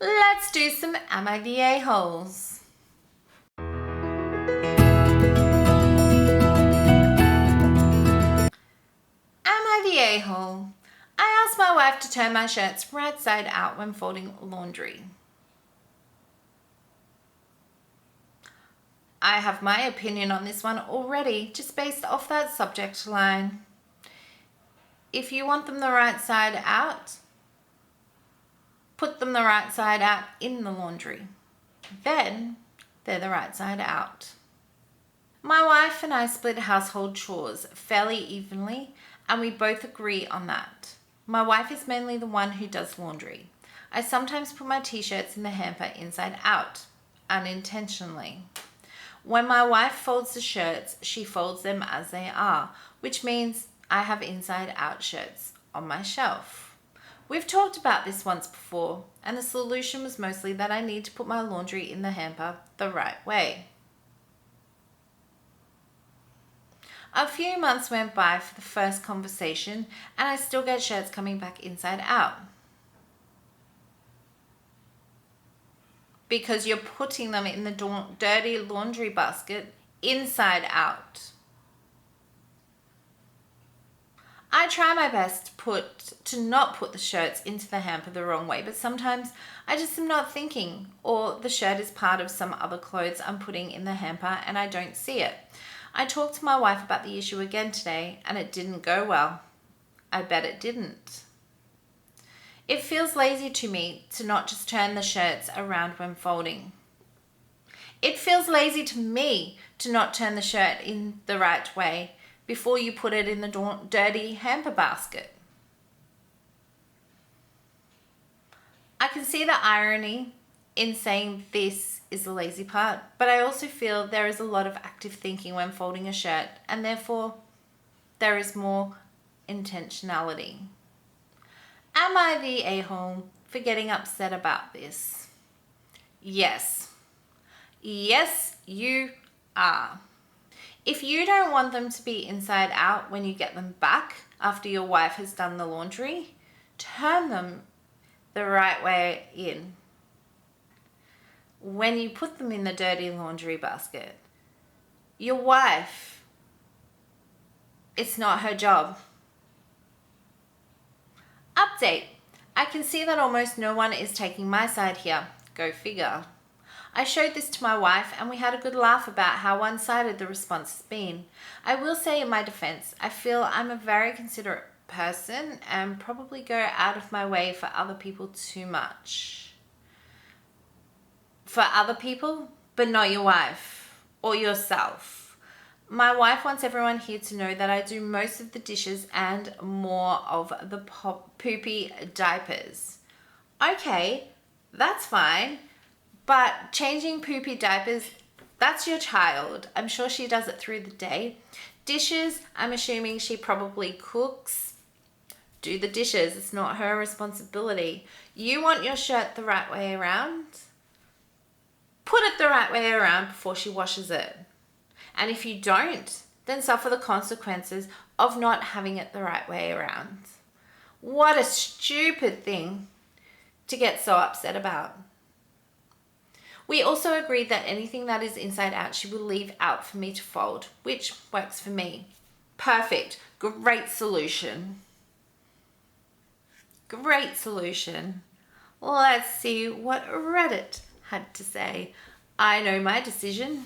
Let's do some Am I the A-holes? Am I the a-hole? I asked my wife to turn my shirts right side out when folding laundry. I have my opinion on this one already, just based off that subject line. If you want them the right side out, put them the right side out in the laundry. Then they're the right side out. My wife and I split household chores fairly evenly, and we both agree on that. My wife is mainly the one who does laundry. I sometimes put my t-shirts in the hamper inside out, unintentionally. When my wife folds the shirts, she folds them as they are, which means I have inside out shirts on my shelf. We've talked about this once before, and the solution was mostly that I need to put my laundry in the hamper the right way. A few months went by for the first conversation, and I still get shirts coming back inside out. Because you're putting them in the dirty laundry basket inside out. I try my best to not put the shirts into the hamper the wrong way, but sometimes I just am not thinking, or the shirt is part of some other clothes I'm putting in the hamper and I don't see it. I talked to my wife about the issue again today, and it didn't go well. I bet it didn't. It feels lazy to me to not just turn the shirts around when folding. It feels lazy to me to not turn the shirt in the right way before you put it in the dirty hamper basket. I can see the irony in saying this is the lazy part, but I also feel there is a lot of active thinking when folding a shirt, and therefore there is more intentionality. Am I the a-hole for getting upset about this? Yes. Yes, you are. If you don't want them to be inside out when you get them back after your wife has done the laundry, turn them the right way in. When you put them in the dirty laundry basket, your wife, it's not her job. Update. I can see that almost no one is taking my side here. Go figure. I showed this to my wife and we had a good laugh about how one-sided the response has been. I will say in my defense, I feel I'm a very considerate person and probably go out of my way for other people too much. For other people, but not your wife or yourself. My wife wants everyone here to know that I do most of the dishes and more of the poopy diapers. Okay, that's fine, but changing poopy diapers, that's your child. I'm sure she does it through the day. Dishes, I'm assuming she probably cooks. Do the dishes, it's not her responsibility. You want your shirt the right way around? Put it the right way around before she washes it. And if you don't, then suffer the consequences of not having it the right way around. What a stupid thing to get so upset about. We also agreed that anything that is inside out she will leave out for me to fold, which works for me. Perfect. Great solution. Great solution. Let's see what Reddit had to say. I know my decision.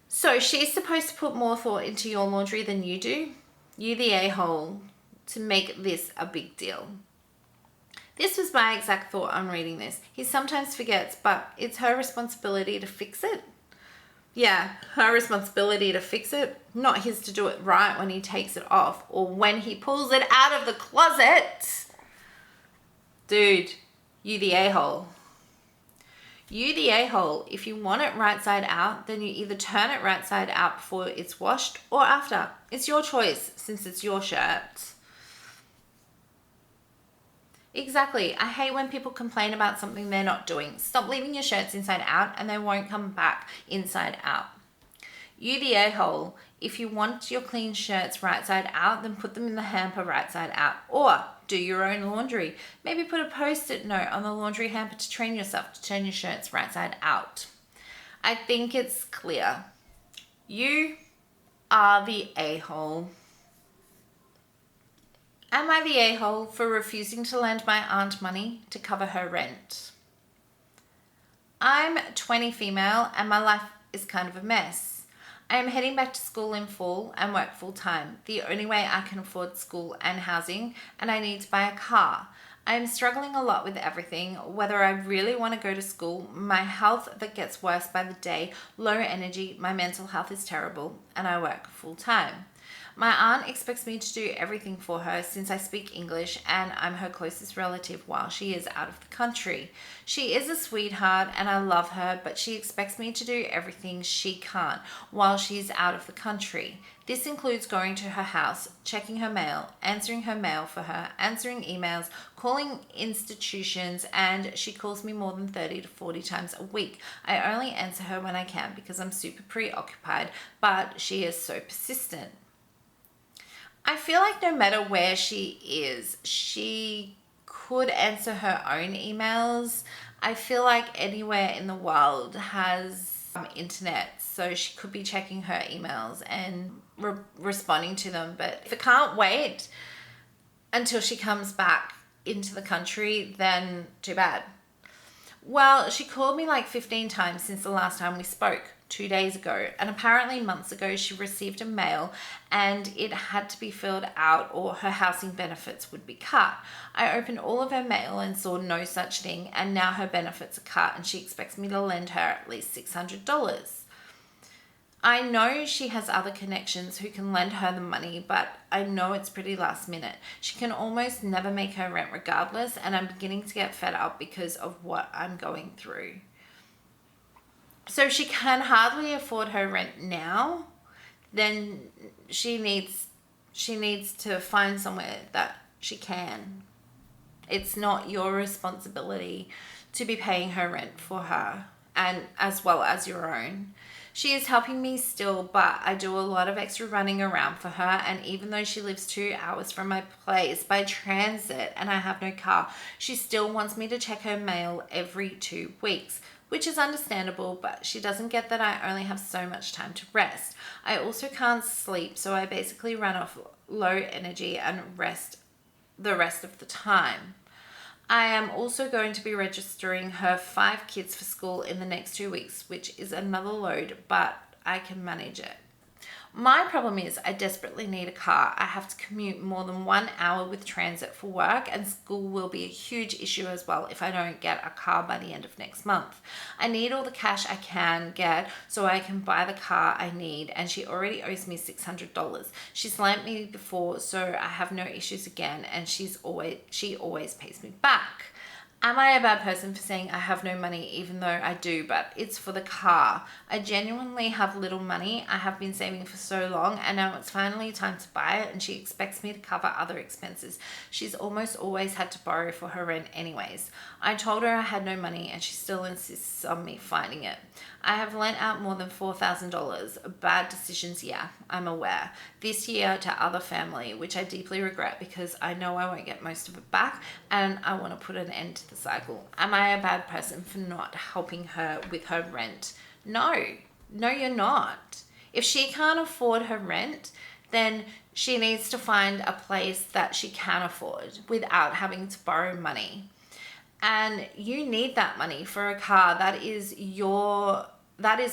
So she's supposed to put more thought into your laundry than you do? You the a-hole to make this a big deal. This was my exact thought on reading this. He sometimes forgets, but it's her responsibility to fix it. Yeah, her responsibility to fix it, not his to do it right when he takes it off or when he pulls it out of the closet. Dude, you the a-hole. You the a-hole, if you want it right side out, then you either turn it right side out before it's washed or after. It's your choice since it's your shirt. Exactly. I hate when people complain about something they're not doing. Stop leaving your shirts inside out and they won't come back inside out. You the a-hole, if you want your clean shirts right side out, then put them in the hamper right side out. Or do your own laundry. Maybe put a post-it note on the laundry hamper to train yourself to turn your shirts right side out. I think it's clear. You are the a-hole. Am I the a-hole for refusing to lend my aunt money to cover her rent? I'm 20 female and my life is kind of a mess. I am heading back to school in fall and work full time, the only way I can afford school and housing, and I need to buy a car. I am struggling a lot with everything, whether I really want to go to school, my health that gets worse by the day, low energy, my mental health is terrible, and I work full time. My aunt expects me to do everything for her since I speak English and I'm her closest relative while she is out of the country. She is a sweetheart and I love her, but she expects me to do everything she can't while she's out of the country. This includes going to her house, checking her mail, answering her mail for her, answering emails, calling institutions, and she calls me more than 30 to 40 times a week. I only answer her when I can because I'm super preoccupied, but she is so persistent. I feel like no matter where she is, she could answer her own emails. I feel like anywhere in the world has internet, so she could be checking her emails and responding to them. But if it can't wait until she comes back into the country, then too bad. Well, she called me like 15 times since the last time we spoke, 2 days ago, and apparently months ago she received a mail and it had to be filled out or her housing benefits would be cut. I opened all of her mail and saw no such thing, and now her benefits are cut and she expects me to lend her at least $600. I know she has other connections who can lend her the money, but I know it's pretty last minute. She can almost never make her rent regardless, and I'm beginning to get fed up because of what I'm going through. So she can hardly afford her rent now, then she needs to find somewhere that she can. It's not your responsibility to be paying her rent for her, and as well as your own. She is helping me still, but I do a lot of extra running around for her, and even though she lives 2 hours from my place by transit and I have no car, she still wants me to check her mail every 2 weeks, which is understandable, but she doesn't get that I only have so much time to rest. I also can't sleep, so I basically run off low energy and rest the rest of the time. I am also going to be registering her 5 kids for school in the next 2 weeks, which is another load, but I can manage it. My problem is I desperately need a car. I have to commute more than 1 hour with transit for work, and school will be a huge issue as well if I don't get a car by the end of next month. I need all the cash I can get so I can buy the car I need, and she already owes me $600. She's lent me before, so I have no issues again, and she always pays me back. Am I a bad person for saying I have no money even though I do, but it's for the car? I genuinely have little money. I have been saving for so long and now it's finally time to buy it, and she expects me to cover other expenses. She's almost always had to borrow for her rent anyways. I told her I had no money and she still insists on me finding it. I have lent out more than $4,000. Bad decisions, yeah, I'm aware. This year to other family, which I deeply regret because I know I won't get most of it back and I want to put an end to the cycle. Am I a bad person for not helping her with her rent? No, you're not. If she can't afford her rent, then she needs to find a place that she can afford without having to borrow money. And you need that money for a car. That is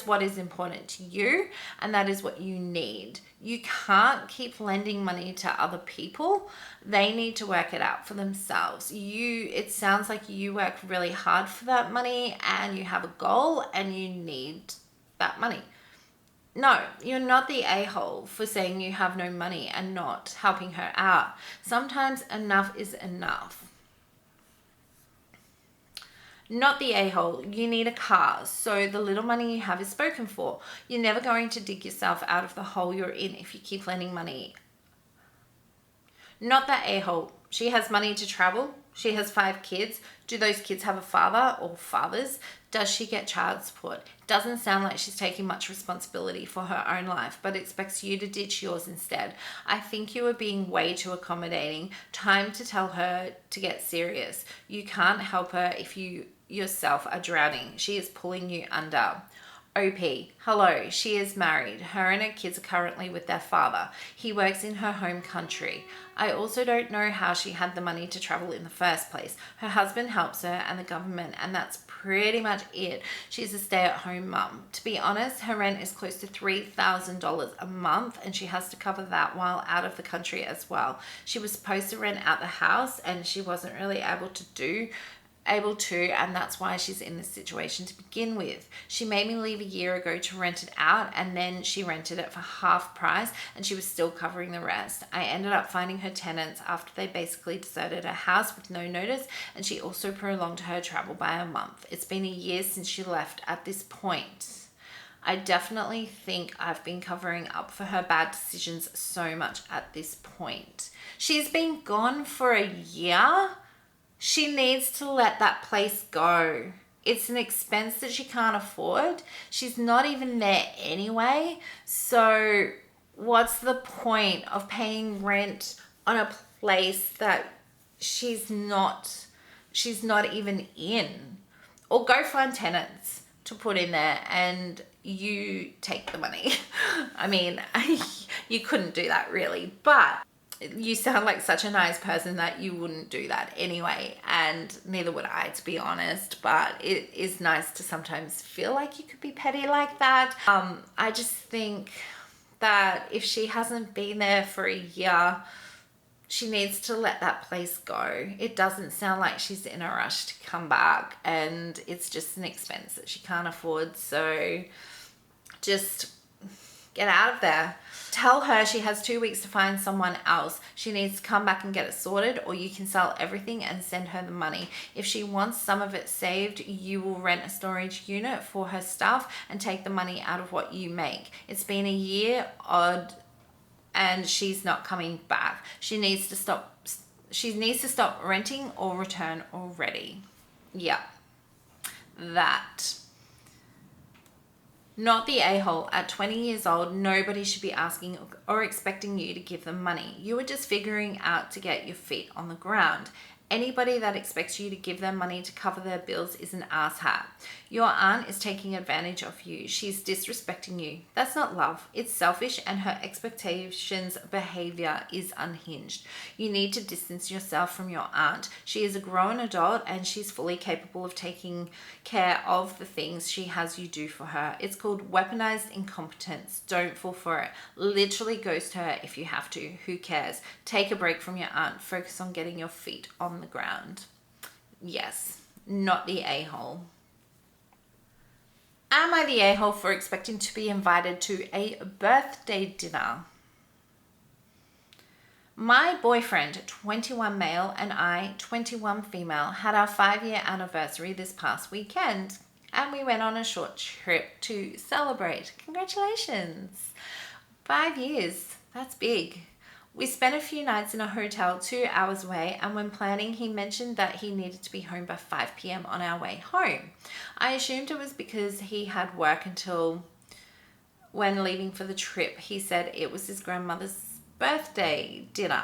what is important to you, and that is what you need. You can't keep lending money to other people. They need to work it out for themselves. It sounds like you work really hard for that money and you have a goal and you need that money. No, you're not the a-hole for saying you have no money and not helping her out. Sometimes enough is enough. Not the a-hole. You need a car, so the little money you have is spoken for. You're never going to dig yourself out of the hole you're in if you keep lending money. Not that a-hole. She has money to travel. She has 5 kids. Do those kids have a father or fathers? Does she get child support? Doesn't sound like she's taking much responsibility for her own life, but expects you to ditch yours instead. I think you are being way too accommodating. Time to tell her to get serious. You can't help her if you yourself are drowning. She is pulling you under. OP, hello, she is married. Her and her kids are currently with their father. He works in her home country. I also don't know how she had the money to travel in the first place. Her husband helps her and the government, and that's pretty much it. She's a stay-at-home mum. To be honest, her rent is close to $3,000 a month, and she has to cover that while out of the country as well. She was supposed to rent out the house, and she wasn't really able to, and that's why she's in this situation to begin with. She made me leave a year ago to rent it out, and then she rented it for half price, and she was still covering the rest. I ended up finding her tenants after they basically deserted her house with no notice, and she also prolonged her travel by a month. It's been a year since she left at this point. I definitely think I've been covering up for her bad decisions so much at this point. She's been gone for a year. She needs to let that place go. It's an expense that she can't afford. She's not even there anyway. So what's the point of paying rent on a place that she's not even in? Or go find tenants to put in there and you take the money. I mean, you couldn't do that really, but you sound like such a nice person that you wouldn't do that anyway, and neither would I, to be honest, but it is nice to sometimes feel like you could be petty like that. I just think that if she hasn't been there for a year, she needs to let that place go. It doesn't sound like she's in a rush to come back, and it's just an expense that she can't afford, so just get out of there. Tell her she has 2 weeks to find someone else. She needs to come back and get it sorted, or you can sell everything and send her the money. If she wants some of it saved, you will rent a storage unit for her stuff and take the money out of what you make. It's been a year odd and she's not coming back. She needs to stop renting or return already. Yeah. That. Not the a-hole. At 20 years old, nobody should be asking or expecting you to give them money. You are just figuring out to get your feet on the ground. Anybody that expects you to give them money to cover their bills is an asshat. Your aunt is taking advantage of you. She's disrespecting you. That's not love. It's selfish, and her expectations behavior is unhinged. You need to distance yourself from your aunt. She is a grown adult and she's fully capable of taking care of the things she has you do for her. It's called weaponized incompetence. Don't fall for it. Literally ghost her if you have to. Who cares? Take a break from your aunt. Focus on getting your feet on the ground. Yes, not the a-hole. Am I the a-hole for expecting to be invited to a birthday dinner? My boyfriend, 21 male, and I, 21 female, had our 5-year anniversary this past weekend, and we went on a short trip to celebrate. Congratulations! 5 years, that's big. We spent a few nights in a hotel 2 hours away, and when planning, he mentioned that he needed to be home by 5 p.m. on our way home. I assumed it was because he had work until when leaving for the trip. He said it was his grandmother's birthday dinner.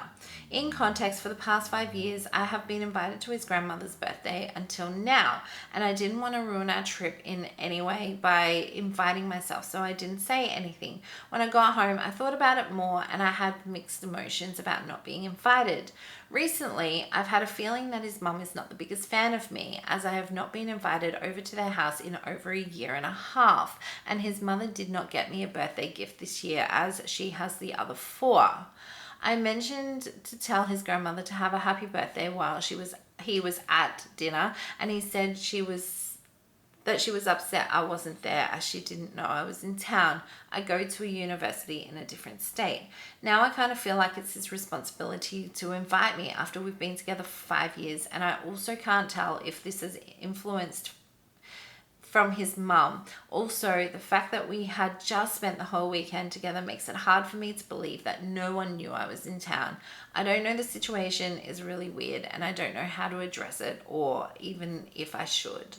In context, for the past 5 years, I have been invited to his grandmother's birthday until now, and I didn't want to ruin our trip in any way by inviting myself, so I didn't say anything. When I got home, I thought about it more, and I had mixed emotions about not being invited. Recently, I've had a feeling that his mum is not the biggest fan of me, as I have not been invited over to their house in over a year and a half, and his mother did not get me a birthday gift this year, as she has the other 4. I mentioned to tell his grandmother to have a happy birthday while he was at dinner, and he said that she was upset I wasn't there, as she didn't know I was in town. I go to a university in a different state. Now I kind of feel like it's his responsibility to invite me after we've been together for 5 years, and I also can't tell if this has influenced from his mum. Also, the fact that we had just spent the whole weekend together makes it hard for me to believe that no one knew I was in town. I don't know, the situation is really weird and I don't know how to address it or even if I should.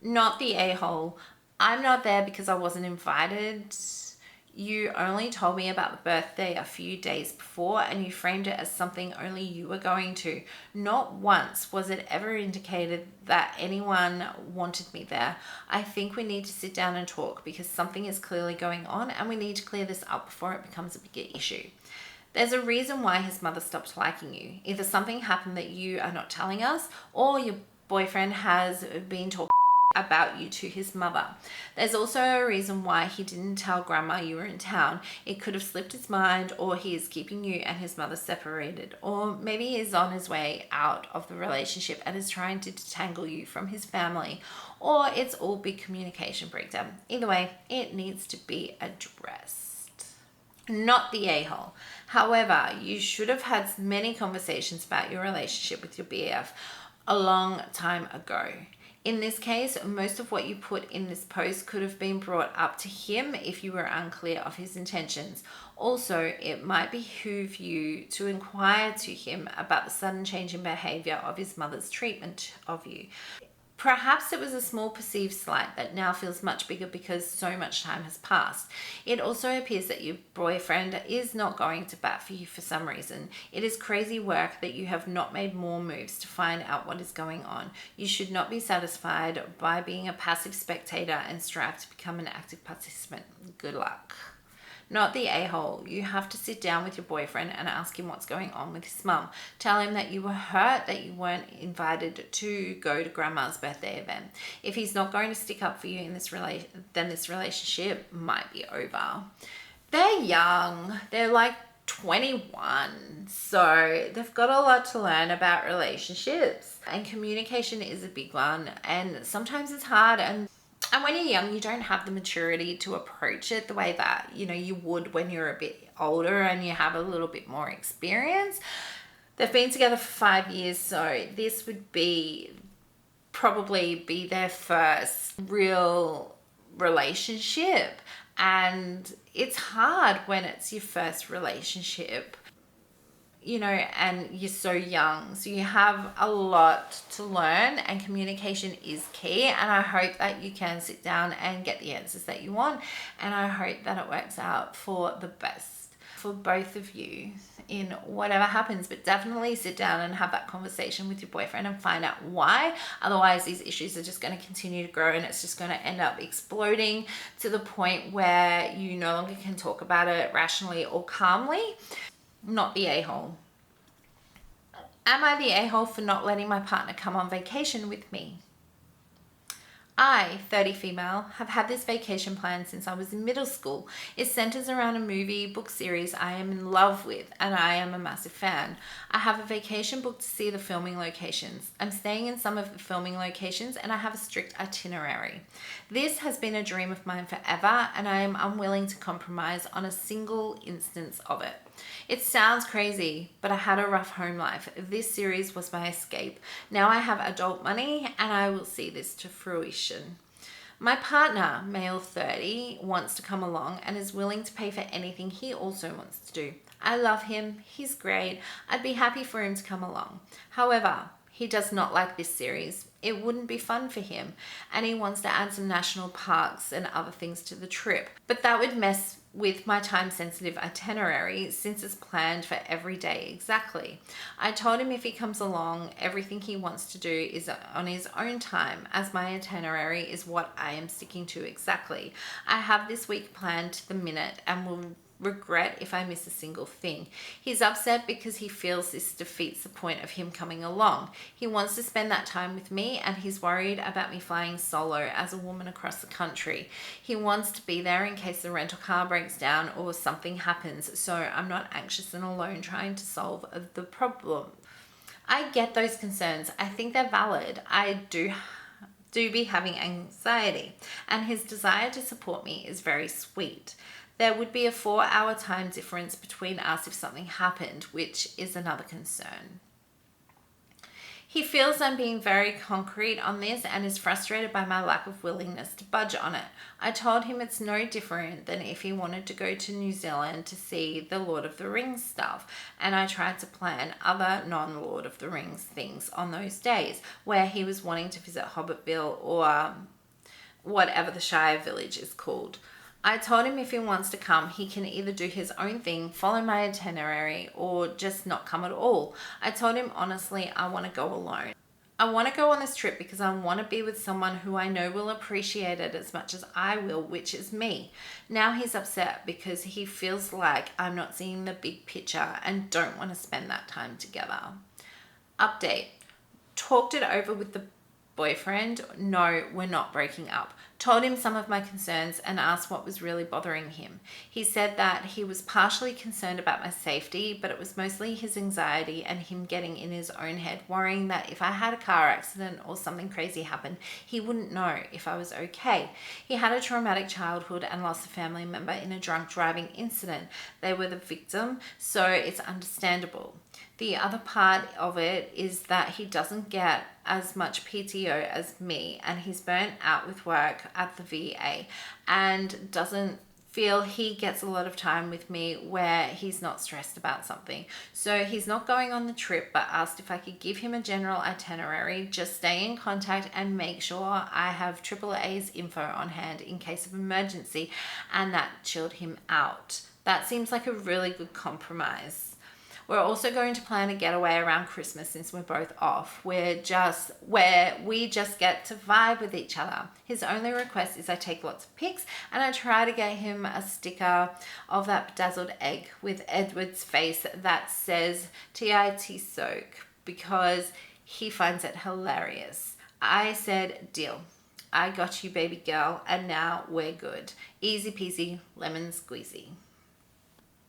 Not the a-hole. I'm not there because I wasn't invited. You only told me about the birthday a few days before and you framed it as something only you were going to. Not once was it ever indicated that anyone wanted me there. I think we need to sit down and talk because something is clearly going on and we need to clear this up before it becomes a bigger issue. There's a reason why his mother stopped liking you. Either something happened that you are not telling us or your boyfriend has been talking about you to his mother. There's also a reason why he didn't tell grandma you were in town. It could have slipped his mind, or he is keeping you and his mother separated, or maybe he's on his way out of the relationship and is trying to detangle you from his family, or it's all big communication breakdown. Either way, it needs to be addressed. Not the a-hole. However, you should have had many conversations about your relationship with your BF a long time ago. In this case, most of what you put in this post could have been brought up to him if you were unclear of his intentions. Also, it might behoove you to inquire to him about the sudden change in behavior of his mother's treatment of you. Perhaps it was a small perceived slight that now feels much bigger because so much time has passed. It also appears that your boyfriend is not going to bat for you for some reason. It is crazy work that you have not made more moves to find out what is going on. You should not be satisfied by being a passive spectator and strive to become an active participant. Good luck. Not the a-hole. You have to sit down with your boyfriend and ask him what's going on with his mum. Tell him that you were hurt that you weren't invited to go to grandma's birthday event. If he's not going to stick up for you in this then this relationship might be over. They're young. They're like 21, so they've got a lot to learn about relationships, and communication is a big one, and sometimes it's hard, and when you're young, you don't have the maturity to approach it the way that, you would when you're a bit older and you have a little bit more experience. They've been together for 5 years, so this would probably be their first real relationship. And it's hard when it's your first relationship, and you're so young. So you have a lot to learn, and communication is key. And I hope that you can sit down and get the answers that you want. And I hope that it works out for the best for both of you in whatever happens. But definitely sit down and have that conversation with your boyfriend and find out why. Otherwise, these issues are just going to continue to grow, and it's just going to end up exploding to the point where you no longer can talk about it rationally or calmly. Not the a-hole. Am I the a-hole for not letting my partner come on vacation with me? I, 30 female, have had this vacation plan since I was in middle school. It centers around a movie book series I am in love with, and I am a massive fan. I have a vacation booked to see the filming locations. I'm staying in some of the filming locations, and I have a strict itinerary. This has been a dream of mine forever, and I am unwilling to compromise on a single instance of it. It sounds crazy, but I had a rough home life. This series was my escape. Now I have adult money, and I will see this to fruition. My partner, male 30, wants to come along and is willing to pay for anything he also wants to do. I love him. He's great. I'd be happy for him to come along. However, he does not like this series. It wouldn't be fun for him, and he wants to add some national parks and other things to the trip. But that would mess with my time-sensitive itinerary since it's planned for every day exactly. I told him if he comes along, everything he wants to do is on his own time, as my itinerary is what I am sticking to exactly. I have this week planned to the minute and will regret if I miss a single thing. He's upset because he feels this defeats the point of him coming along. He wants to spend that time with me, and he's worried about me flying solo as a woman across the country. He wants to be there in case the rental car breaks down or something happens, so I'm not anxious and alone trying to solve the problem. I get those concerns. I think they're valid. I do be having anxiety, and his desire to support me is very sweet. There would be a 4-hour time difference between us if something happened, which is another concern. He feels I'm being very concrete on this and is frustrated by my lack of willingness to budge on it. I told him it's no different than if he wanted to go to New Zealand to see the Lord of the Rings stuff, and I tried to plan other non-Lord of the Rings things on those days where he was wanting to visit Hobbitville or whatever the Shire village is called. I told him if he wants to come, he can either do his own thing, follow my itinerary, or just not come at all. I told him honestly, I want to go alone. I want to go on this trip because I want to be with someone who I know will appreciate it as much as I will, which is me. Now he's upset because he feels like I'm not seeing the big picture and don't want to spend that time together. Update. Talked it over with the boyfriend. No, we're not breaking up. Told him some of my concerns and asked what was really bothering him. He said that he was partially concerned about my safety, but it was mostly his anxiety and him getting in his own head, worrying that if I had a car accident or something crazy happened, he wouldn't know if I was okay. He had a traumatic childhood and lost a family member in a drunk driving incident. They were the victim, so it's understandable. The other part of it is that he doesn't get as much PTO as me, and he's burnt out with work at the VA and doesn't feel he gets a lot of time with me where he's not stressed about something. So he's not going on the trip, but asked if I could give him a general itinerary, just stay in contact and make sure I have AAA's info on hand in case of emergency, and that chilled him out. That seems like a really good compromise. We're also going to plan a getaway around Christmas since we're both off. Where we just get to vibe with each other. His only request is I take lots of pics, and I try to get him a sticker of that bedazzled egg with Edward's face that says TIT soak because he finds it hilarious. I said, deal. I got you, baby girl, and now we're good. Easy peasy, lemon squeezy.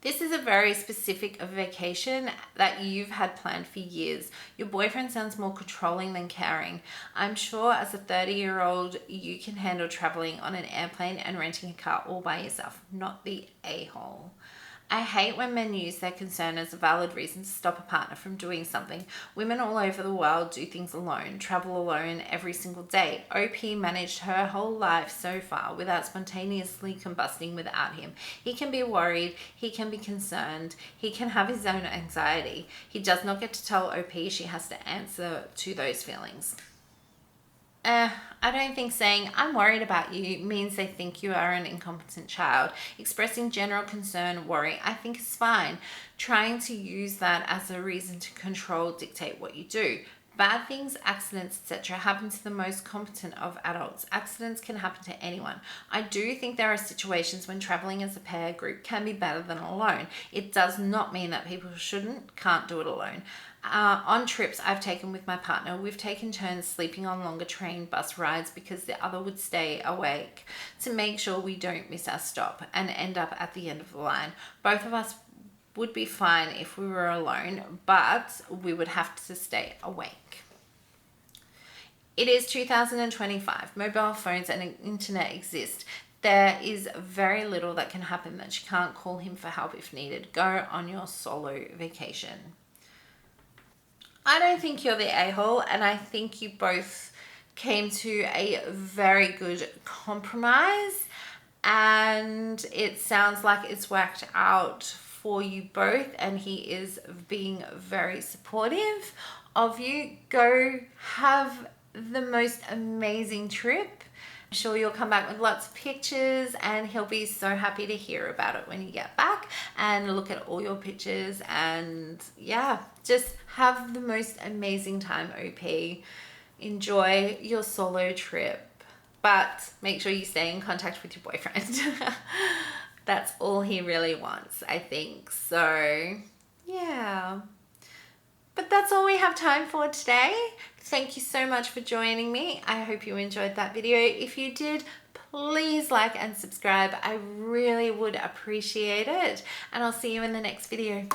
This is a very specific vacation that you've had planned for years. Your boyfriend sounds more controlling than caring. I'm sure as a 30-year-old, you can handle traveling on an airplane and renting a car all by yourself, not the a-hole. I hate when men use their concern as a valid reason to stop a partner from doing something. Women all over the world do things alone, travel alone every single day. OP managed her whole life so far without spontaneously combusting without him. He can be worried, he can be concerned, he can have his own anxiety. He does not get to tell OP she has to answer to those feelings. I don't think saying I'm worried about you means they think you are an incompetent child. Expressing general concern, worry, I think is fine. Trying to use that as a reason to control, dictate what you do. Bad things, accidents, etc. happen to the most competent of adults. Accidents can happen to anyone. I do think there are situations when traveling as a pair group can be better than alone. It does not mean that people can't do it alone. On trips I've taken with my partner, we've taken turns sleeping on longer train bus rides because the other would stay awake to make sure we don't miss our stop and end up at the end of the line. Both of us would be fine if we were alone, but we would have to stay awake. It is 2025. Mobile phones and internet exist. There is very little that can happen that you can't call him for help if needed. Go on your solo vacation. I don't think you're the a-hole, and I think you both came to a very good compromise, and it sounds like it's worked out for you both, and he is being very supportive of you. Go have the most amazing trip. I'm sure you'll come back with lots of pictures, and he'll be so happy to hear about it when you get back and look at all your pictures, and yeah, just have the most amazing time, OP. Enjoy your solo trip, but make sure you stay in contact with your boyfriend. That's all he really wants, I think. So yeah, but that's all we have time for today. Thank you so much for joining me. I hope you enjoyed that video. If you did, please like and subscribe. I really would appreciate it. And I'll see you in the next video.